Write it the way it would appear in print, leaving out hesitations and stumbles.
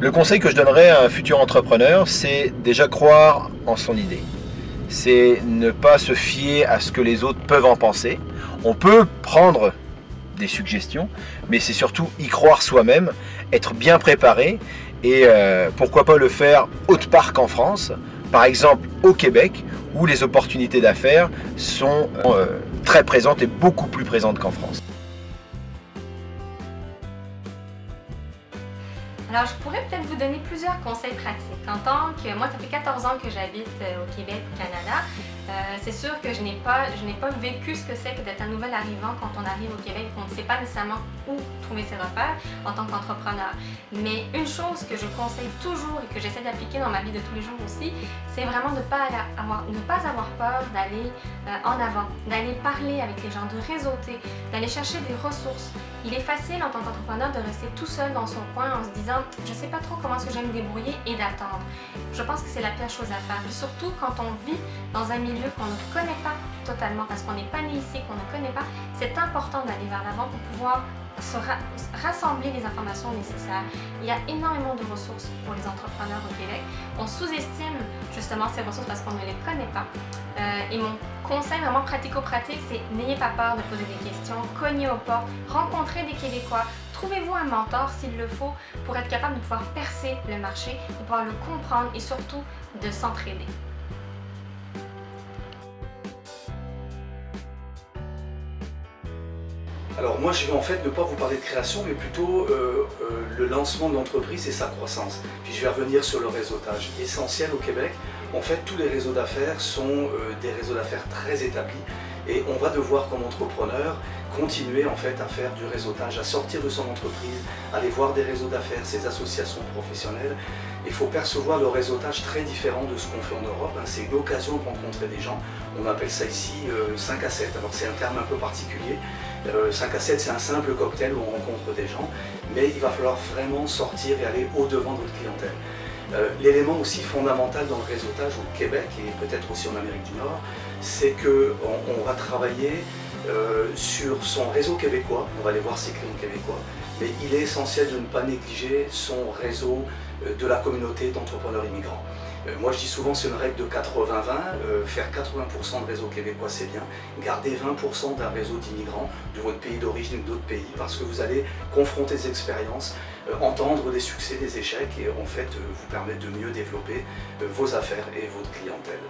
Le conseil que je donnerais à un futur entrepreneur, c'est déjà croire en son idée. C'est ne pas se fier à ce que les autres peuvent en penser. On peut prendre des suggestions, mais c'est surtout y croire soi-même, être bien préparé et pourquoi pas le faire autre part qu'en France, par exemple au Québec, où les opportunités d'affaires sont très présentes et beaucoup plus présentes qu'en France. Alors, je pourrais peut-être vous donner plusieurs conseils pratiques. En tant que, moi, ça fait 14 ans que j'habite au Québec, au Canada. C'est sûr que je n'ai pas vécu ce que c'est que d'être un nouvel arrivant quand on arrive au Québec, qu'on ne sait pas nécessairement où trouver ses repères en tant qu'entrepreneur. Mais une chose que je conseille toujours et que j'essaie d'appliquer dans ma vie de tous les jours aussi, c'est vraiment de ne pas avoir peur d'aller en avant, d'aller parler avec les gens, de réseauter, d'aller chercher des ressources. Il est facile en tant qu'entrepreneur de rester tout seul dans son coin en se disant « je ne sais pas trop comment est-ce que je vais me débrouiller » et d'attendre. Je pense que c'est la pire chose à faire. Puis surtout quand on vit dans un milieu qu'on ne connaît pas totalement, parce qu'on n'est pas né ici, qu'on ne connaît pas, c'est important d'aller vers l'avant pour pouvoir rassembler les informations nécessaires. Il y a énormément de ressources pour les entrepreneurs au Québec. On sous-estime justement ces ressources parce qu'on ne les connaît pas. Et mon conseil vraiment pratico-pratique, c'est n'ayez pas peur de poser des questions, cognez aux portes, rencontrez des Québécois, trouvez-vous un mentor s'il le faut pour être capable de pouvoir percer le marché, de pouvoir le comprendre et surtout de s'entraider. Alors moi je vais en fait ne pas vous parler de création mais plutôt le lancement de l'entreprise et sa croissance. Puis je vais revenir sur le réseautage. Essentiel au Québec, en fait tous les réseaux d'affaires sont des réseaux d'affaires très établis et on va devoir comme entrepreneur continuer en fait à faire du réseautage, à sortir de son entreprise, aller voir des réseaux d'affaires, ses associations professionnelles. Il faut percevoir le réseautage très différent de ce qu'on fait en Europe. C'est l'occasion de rencontrer des gens. On appelle ça ici 5 à 7. Alors c'est un terme un peu particulier. 5 à 7 c'est un simple cocktail où on rencontre des gens, mais il va falloir vraiment sortir et aller au-devant de votre clientèle. L'élément aussi fondamental dans le réseautage au Québec et peut-être aussi en Amérique du Nord, c'est qu'on va travailler sur son réseau québécois, on va aller voir ses clients québécois, mais il est essentiel de ne pas négliger son réseau de la communauté d'entrepreneurs immigrants. Moi je dis souvent c'est une règle de 80-20, faire 80% de réseau québécois c'est bien, garder 20% d'un réseau d'immigrants de votre pays d'origine ou d'autres pays parce que vous allez confronter des expériences, entendre des succès, des échecs et en fait vous permettre de mieux développer vos affaires et votre clientèle.